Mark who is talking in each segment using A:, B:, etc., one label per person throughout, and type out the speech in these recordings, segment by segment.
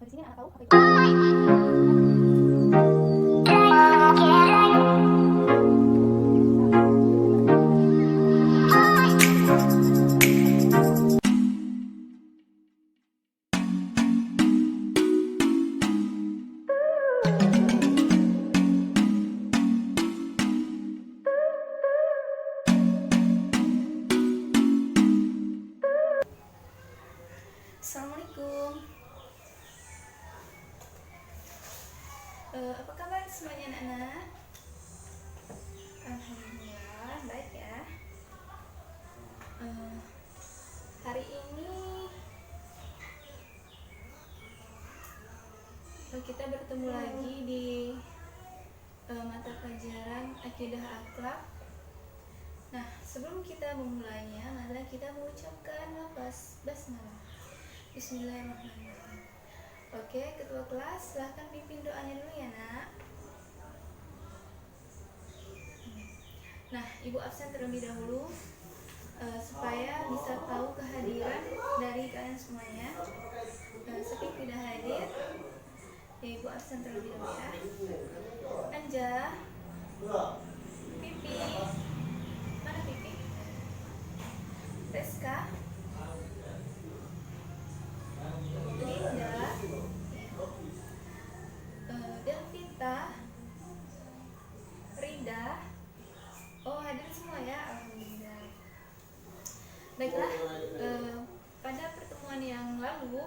A: Di sini anak tahu apa itu.
B: Assalamualaikum. Apa kabar semuanya anak-anak? Alhamdulillah baik ya. Hari ini kita bertemu lagi di mata pelajaran Akidah Akhlak. Nah, sebelum kita memulainya, marilah kita mengucapkan lafaz basmalah. Bismillahirrahmanirrahim. Oke, ketua kelas silahkan pimpin doanya dulu ya nak. Nah, ibu absen terlebih dahulu supaya bisa tahu kehadiran dari kalian semuanya. Sepi tidak hadir, ya ibu absen terlebih dahulu ya. Anja, Pipi, mana Pipi? Reska, Linda, Delvita, Rida. Oh, hadir semua ya, alhamdulillah. Baiklah, pada pertemuan yang lalu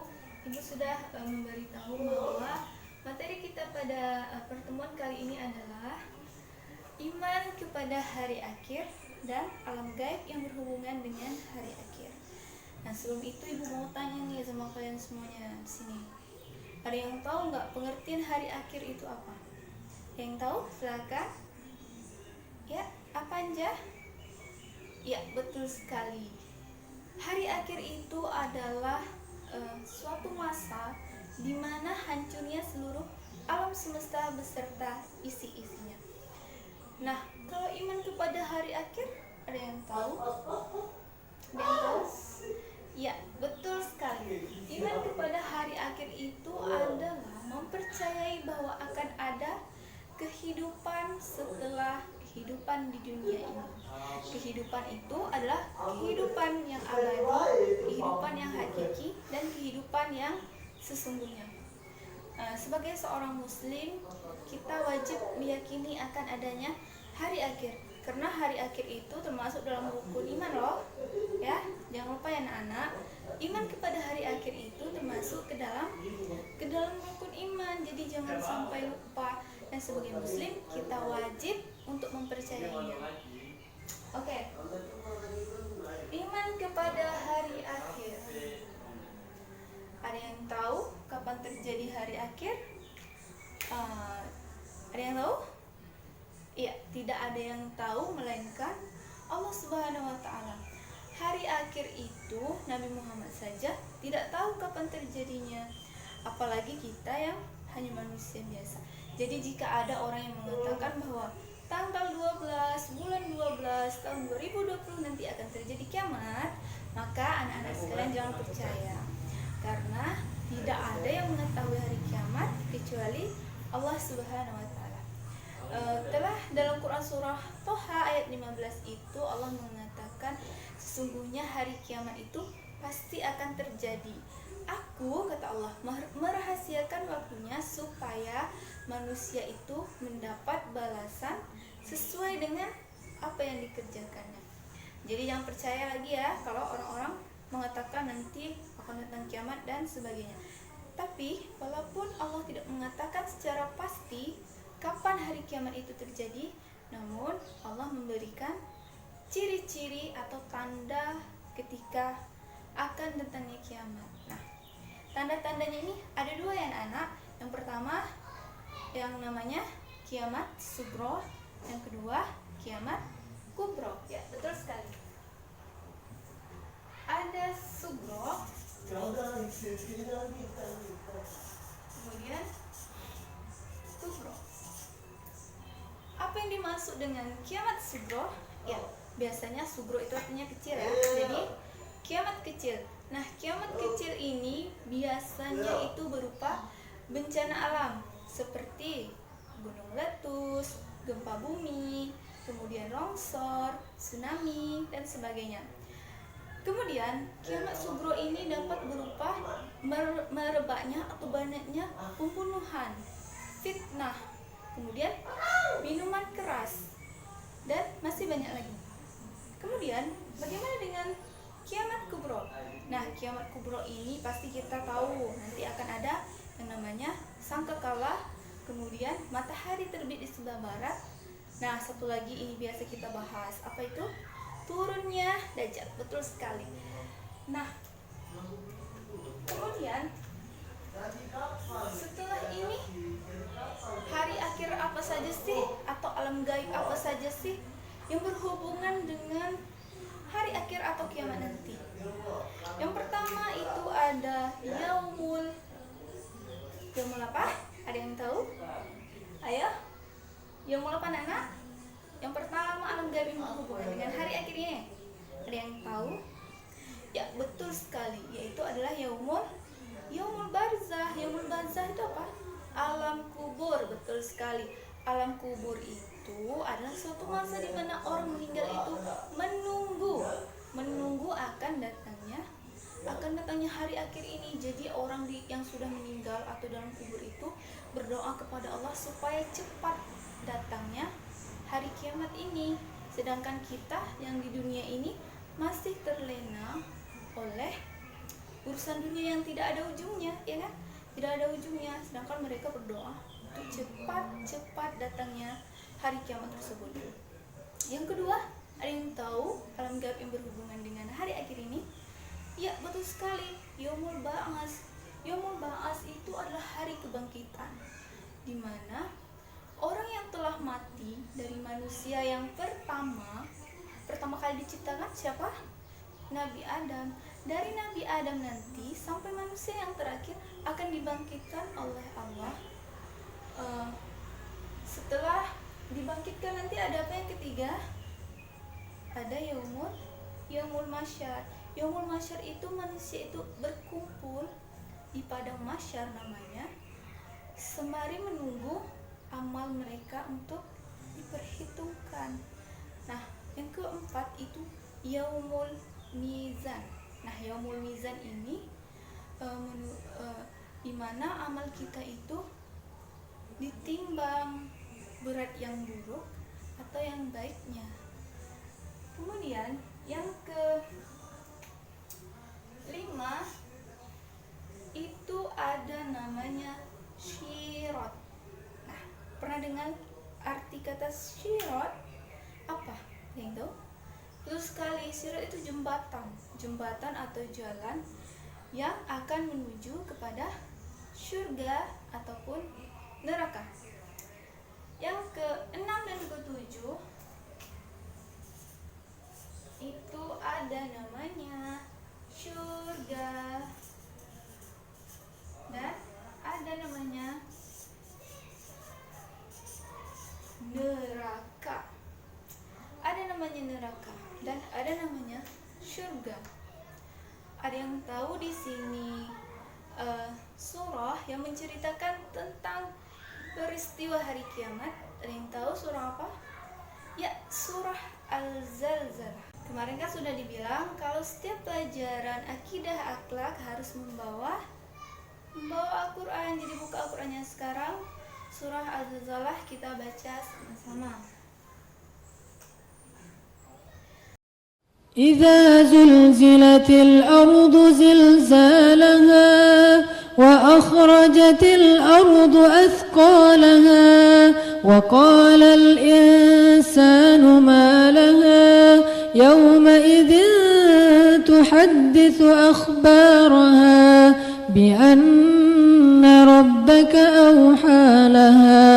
B: ibu sudah memberitahu bahwa materi kita pada pertemuan kali ini adalah iman kepada hari akhir dan alam gaib yang berhubungan dengan hari akhir. Nah, sebelum itu ibu mau tanya nih sama kalian semuanya di sini. Ada yang tahu nggak pengertian hari akhir itu apa? Yang tahu silakan. Ya, apa Anja? Ya, betul sekali. Hari akhir itu adalah suatu masa di mana hancurnya seluruh alam semesta beserta isi-isinya. Nah, kalau iman kepada hari akhir, ada yang tahu? Ada yang tahu? Ya, betul sekali. Iman kepada hari akhir itu adalah mempercayai bahwa akan ada kehidupan setelah kehidupan di dunia ini. Kehidupan itu adalah kehidupan yang abadi, kehidupan yang hakiki, dan kehidupan yang sesungguhnya. Sebagai seorang muslim, kita wajib meyakini akan adanya hari akhir. Karena hari akhir itu termasuk dalam rukun iman loh. Ya, jangan lupa ya anak-anak. Iman kepada hari akhir itu termasuk ke dalam rukun iman. Jadi jangan sampai lupa. Dan sebagai muslim, kita wajib untuk mempercayainya. Oke. Iman kepada hari akhir. Ada yang tahu kapan terjadi hari akhir? Ada yang tahu? Iya, tidak ada yang tahu melainkan Allah Subhanahu wa taala. Hari akhir itu Nabi Muhammad saja tidak tahu kapan terjadinya, apalagi kita yang hanya manusia biasa. Jadi jika ada orang yang mengatakan bahwa tanggal 12 bulan 12 tahun 2020 nanti akan terjadi kiamat, maka anak-anak sekalian jangan percaya. Karena tidak ada yang mengetahui hari kiamat kecuali Allah Subhanahu wa taala. Telah dalam Quran surah Toha ayat 15 itu Allah mengatakan sesungguhnya hari kiamat itu pasti akan terjadi. Aku, kata Allah, merahasiakan waktunya supaya manusia itu mendapat balasan sesuai dengan apa yang dikerjakannya. Jadi jangan percaya lagi ya kalau orang-orang mengatakan nanti akan datang kiamat dan sebagainya. Tapi walaupun Allah tidak mengatakan secara pasti kapan hari kiamat itu terjadi, namun Allah memberikan ciri-ciri atau tanda ketika akan datangnya kiamat. Nah, tanda-tandanya ini ada dua ya anak-anak. Yang pertama yang namanya kiamat sugro, yang kedua kiamat kubro. Ya, betul sekali. Ada sugro, kemudian kubro. Apa yang dimaksud dengan kiamat sugro? Ya, biasanya sugro itu artinya kecil ya. Jadi kiamat kecil. Nah, kiamat kecil ini biasanya itu berupa bencana alam seperti gunung meletus, gempa bumi, kemudian longsor, tsunami, dan sebagainya. Kemudian, kiamat sugro ini dapat berupa merebaknya atau banyaknya pembunuhan, fitnah, kemudian minuman keras, dan masih banyak lagi. Kemudian, bagaimana dengan kiamat kubro? Nah, kiamat kubro ini pasti kita tahu nanti akan ada yang namanya sangkakala, kemudian matahari terbit di sebelah barat. Nah, satu lagi ini biasa kita bahas, apa itu? Turunnya Dajjal. Betul sekali. Nah, kemudian setelah ini hari akhir apa saja sih, atau alam gaib apa saja sih yang berhubungan dengan hari akhir atau kiamat nanti? Yang pertama itu ada yaumul apa? Ada yang tahu? Ayo, yaumul apa anak? Yang pertama alam gaib yang berhubungan dengan hari akhirnya. Ada yang tahu? Ya, betul sekali, yaitu adalah yaumul barzah. Yaumul barzah itu apa? Alam kubur. Betul sekali. Alam kubur itu adalah suatu masa di mana orang meninggal itu menunggu akan datangnya hari akhir ini. Jadi orang yang sudah meninggal atau dalam kubur itu berdoa kepada Allah supaya cepat datangnya hari kiamat ini. Sedangkan kita yang di dunia ini masih terlena oleh urusan dunia yang tidak ada ujungnya, ya kan? Tidak ada ujungnya. Sedangkan mereka berdoa untuk cepat datangnya hari kiamat tersebut. Yang kedua, ada yang tahu alam gaib yang berhubungan dengan hari akhir ini? Ya, betul sekali. Yaumul Ba'ats. Yaumul Ba'ats itu adalah hari kebangkitan, di mana orang yang telah mati dari manusia yang pertama kali diciptakan siapa? Nabi Adam. Dari Nabi Adam nanti sampai manusia yang terakhir akan dibangkitkan oleh Allah. Setelah dibangkitkan nanti ada apa yang ketiga? Ada yaumul masyar. Yaumul masyar itu manusia itu berkumpul di padang masyar namanya, sembari menunggu amal mereka untuk diperhitungkan. Nah, yang keempat itu yaumul mizan. Nah, yaumul mizan ini di mana amal kita itu ditimbang berat yang buruk atau yang baiknya. Kemudian yang kelima itu ada namanya syirat. Nah, pernah dengar arti kata syirat? Apa? Yang tahu? Betul sekali, syirat itu jembatan atau jalan yang akan menuju kepada surga ataupun neraka. Yang keenam dan ketujuh itu ada namanya surga dan ada namanya neraka. Ada namanya neraka dan ada namanya surga. Ada yang tahu di sini surah yang menceritakan tentang peristiwa hari kiamat? Ada yang tahu surah apa? Ya, surah Al-Zalzalah. Kemarin kan sudah dibilang kalau setiap pelajaran akidah akhlak harus membawa Al-Quran. Jadi buka Al-Qurannya sekarang, surah Al-Zalzalah kita baca sama-sama.
C: إذا زلزلت الأرض زلزالها وأخرجت الأرض أثقالها وقال الإنسان ما لها يومئذ تحدث أخبارها بأن ربك أوحى لها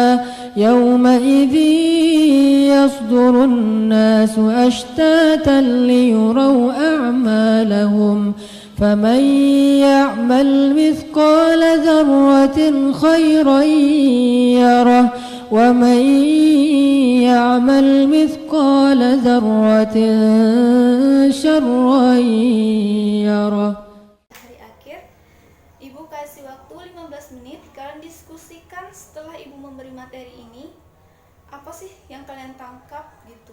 C: يومئذ يصدر الناس أشتاتا ليروا أعمالهم فمن يعمل مثقال ذرة خيرا يره ومن يعمل مثقال ذرة شرا يره.
B: 15 menit kalian diskusikan setelah ibu memberi materi ini, apa sih yang kalian tangkap gitu,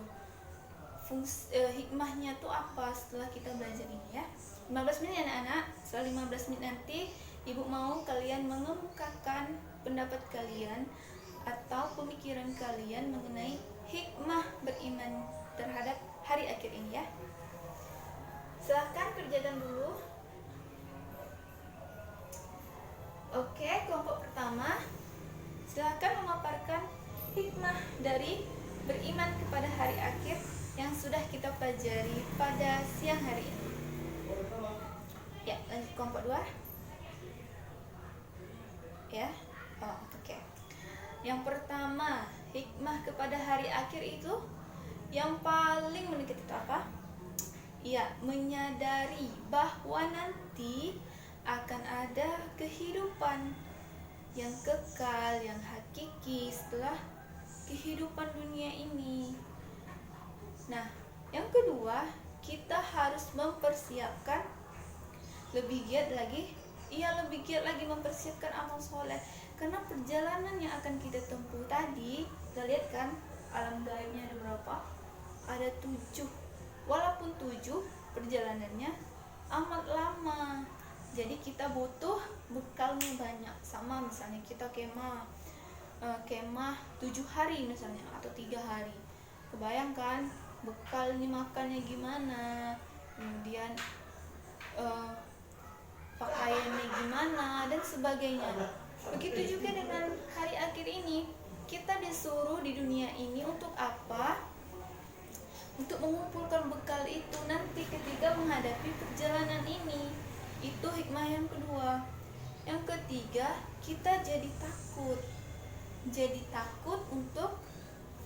B: hikmahnya tuh apa setelah kita belajar ini ya. 15 menit anak-anak. Setelah 15 menit nanti ibu mau kalian mengemukakan pendapat kalian atau pemikiran kalian mengenai hikmah beriman terhadap hari akhir ini ya. Silahkan kerjakan dulu. Oke, kelompok pertama, silahkan memaparkan hikmah dari beriman kepada hari akhir yang sudah kita pelajari pada siang hari ini. Ya, lanjut kelompok 2. Ya, oke. Yang pertama, hikmah kepada hari akhir itu yang paling mendekat itu apa? Ya, menyadari bahwa nanti akan ada kehidupan yang kekal, yang hakiki setelah kehidupan dunia ini. Nah, yang kedua, kita harus mempersiapkan lebih giat lagi mempersiapkan amal soleh. Karena perjalanan yang akan kita tempuh tadi, kita lihat kan alam gaibnya ada berapa? Ada 7. Walaupun 7, perjalanannya amat lama. Jadi kita butuh bekalnya banyak. Sama misalnya kita kemah 7 hari misalnya atau 3 hari. Kebayangkan bekalnya makannya gimana, kemudian pakaiannya gimana dan sebagainya. Begitu juga dengan hari akhir ini, kita disuruh di dunia ini untuk apa? Untuk mengumpulkan bekal itu nanti ketika menghadapi perjalanan ini. Itu hikmah yang kedua. Yang ketiga, kita jadi takut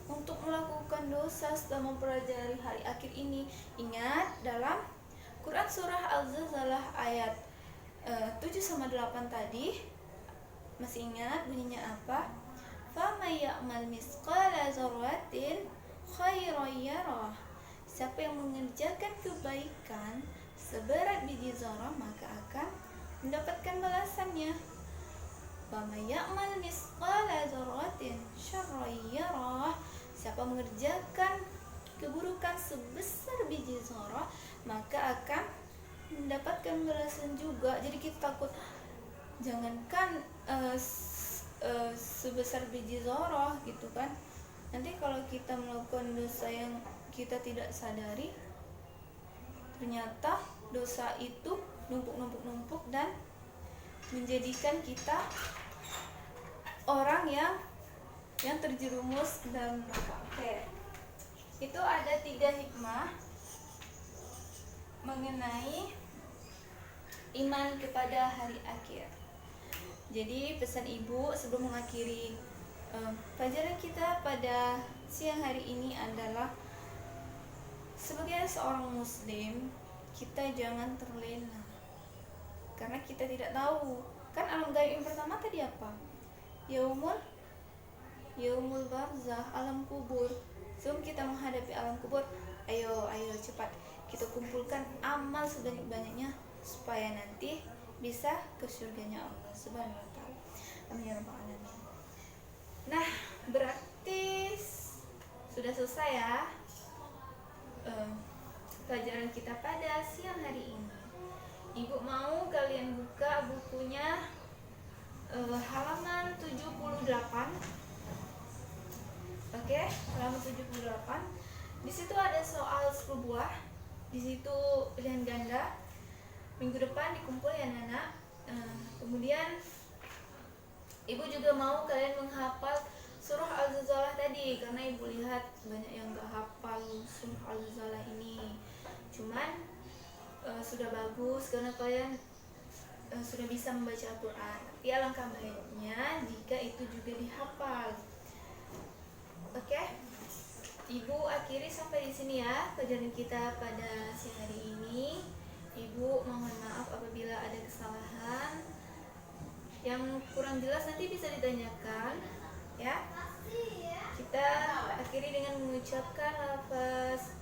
B: untuk melakukan dosa setelah mempelajari hari akhir ini. Ingat dalam Quran surah Al-Zalzalah ayat 7-8 tadi, masih ingat bunyinya apa? Faman ya'mal misqala dzarratin khairan yarah. Siapa yang mengerjakan kebaikan seberat biji zarah maka akan mendapatkan balasannya. Faman ya'mal misqala dzarratin syarran yarah. Siapa mengerjakan keburukan sebesar biji zarah maka akan mendapatkan balasan juga. Jadi kita takut, jangankan sebesar biji zarah gitu kan, nanti kalau kita melakukan dosa yang kita tidak sadari, ternyata dosa itu numpuk dan menjadikan kita orang yang terjerumus dalam neraka. Oke. Itu ada 3 hikmah mengenai iman kepada hari akhir. Jadi pesan ibu sebelum mengakhiri pelajaran kita pada siang hari ini adalah, sebagai seorang muslim kita jangan terlena, karena kita tidak tahu kan alam gaib yang pertama tadi apa? Yaumul barzah, alam kubur. Sebelum kita menghadapi alam kubur, ayo cepat kita kumpulkan amal sebanyak-banyaknya supaya nanti bisa ke surganya Allah Subhanahu wa taala. Amin ya rabbal alamin. Nah, berarti sudah selesai ya pelajaran kita pada siang hari ini. Ibu mau kalian buka bukunya halaman 78. Oke, halaman 78. Di situ ada soal 10 buah. Di situ pilihan ganda. Minggu depan dikumpul ya anak-anak. Kemudian ibu juga mau kalian menghafal surah Al-Zalzalah tadi, karena ibu lihat banyak yang gak hafal surah Al-Zalzalah ini. Cuman sudah bagus karena kalian sudah bisa membaca Al-Quran. Tapi alangkah baiknya jika itu juga dihafal. Oke, ibu akhiri sampai di sini ya pelajaran kita pada siang hari ini. Ibu mohon maaf apabila ada kesalahan, yang kurang jelas nanti bisa ditanyakan ya. Kita akhiri dengan mengucapkan lafaz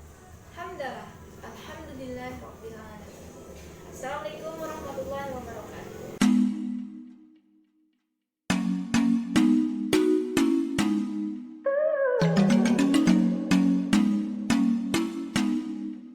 B: hamdalah, alhamdulillahirabbil alamin. Assalamualaikum warahmatullahi wabarakatuh.